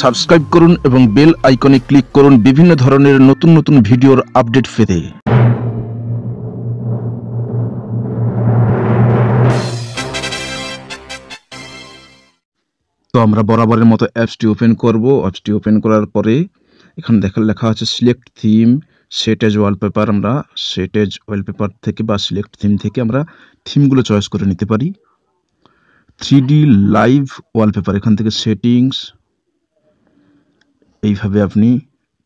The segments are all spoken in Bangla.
সাবস্ক্রাইব করুন এবং বেল আইকনে ক্লিক করুন বিভিন্ন ধরনের নতুন নতুন ভিডিওর আপডেট পেতে। তো আমরা বরাবরের মতো অ্যাপসটি ওপেন করব। অ্যাপসটি ওপেন করার পরে এখানে লেখা আছে select theme set as wallpaper. আমরা সেট এজ ওয়ালপেপার থেকে বা সিলেক্ট থিম থেকে আমরা থিমগুলো চয়েস করে নিতে পারি। 3D লাইভ ওয়ালপেপার, এখান থেকে সেটিংস, এইভাবে আপনি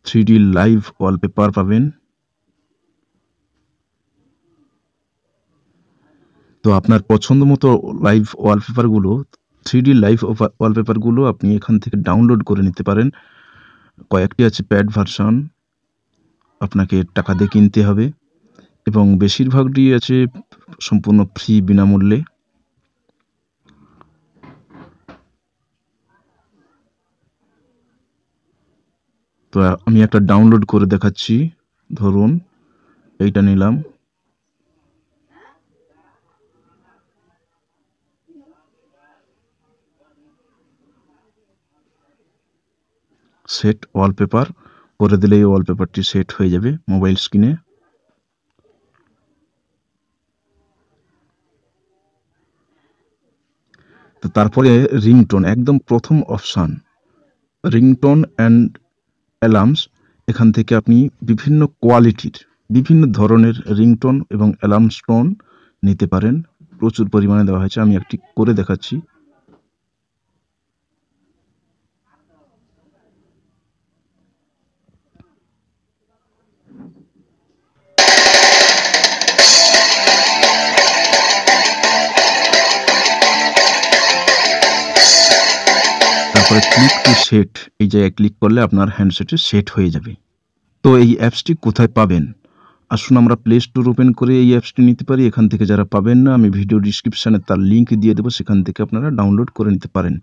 3D লাইভ ওয়ালপেপার পাবেন। তো আপনার পছন্দ মতো লাইভ ওয়ালপেপারগুলো 3D লাইভ ওয়ালপেপারগুলো আপনি এখান থেকে ডাউনলোড করে নিতে পারেন। কয়েকটি আছে প্যাড ভার্সন, আপনাকে টাকা দিয়ে কিনতে হবে, এবং বেশিরভাগটি আছে সম্পূর্ণ ফ্রি, বিনামূল্যে। তো আমি একটা ডাউনলোড করে দেখাচ্ছি। ধরুন এইটা নিলাম। সেট ওয়ালপেপার করে দিলে এই ওয়ালপেপারটি সেট হয়ে যাবে মোবাইল স্ক্রিনে। তো তারপরে রিংটোন, একদম প্রথম অপশান রিংটোন অ্যান্ড অ্যালার্মস। এখান থেকে আপনি বিভিন্ন কোয়ালিটির, বিভিন্ন ধরনের রিংটোন এবং অ্যালার্মস টোন নিতে পারেন। প্রচুর পরিমাণে দেওয়া হয়েছে, আমি একটি করে দেখাচ্ছি। তারপরে ক্লিক টু সেট, এই জায়গায় ক্লিক করলে আপনার হ্যান্ডসেটে সেট হয়ে যাবে। তো এই অ্যাপসটি কোথায় পাবেন? আসুন আমরা প্লে স্টোর ওপেন করে এই অ্যাপসটি নিতে পারি। এখান থেকে যারা পাবেন না, আমি ভিডিও ডিসক্রিপশানে তার লিঙ্ক দিয়ে দেবো, সেখান থেকে আপনারা ডাউনলোড করে নিতে পারেন।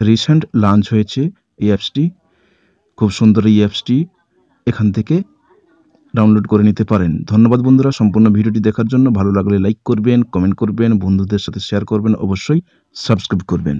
রিসেন্ট লঞ্চ হয়েছে এই অ্যাপসটি, খুব সুন্দর এই অ্যাপসটি, এখান থেকে ডাউনলোড করে নিতে পারেন। ধন্যবাদ বন্ধুরা সম্পূর্ণ ভিডিওটি দেখার জন্য। ভালো লাগলে লাইক করবেন, কমেন্ট করবেন, বন্ধুদের সাথে শেয়ার করবেন, অবশ্যই সাবস্ক্রাইব করবেন।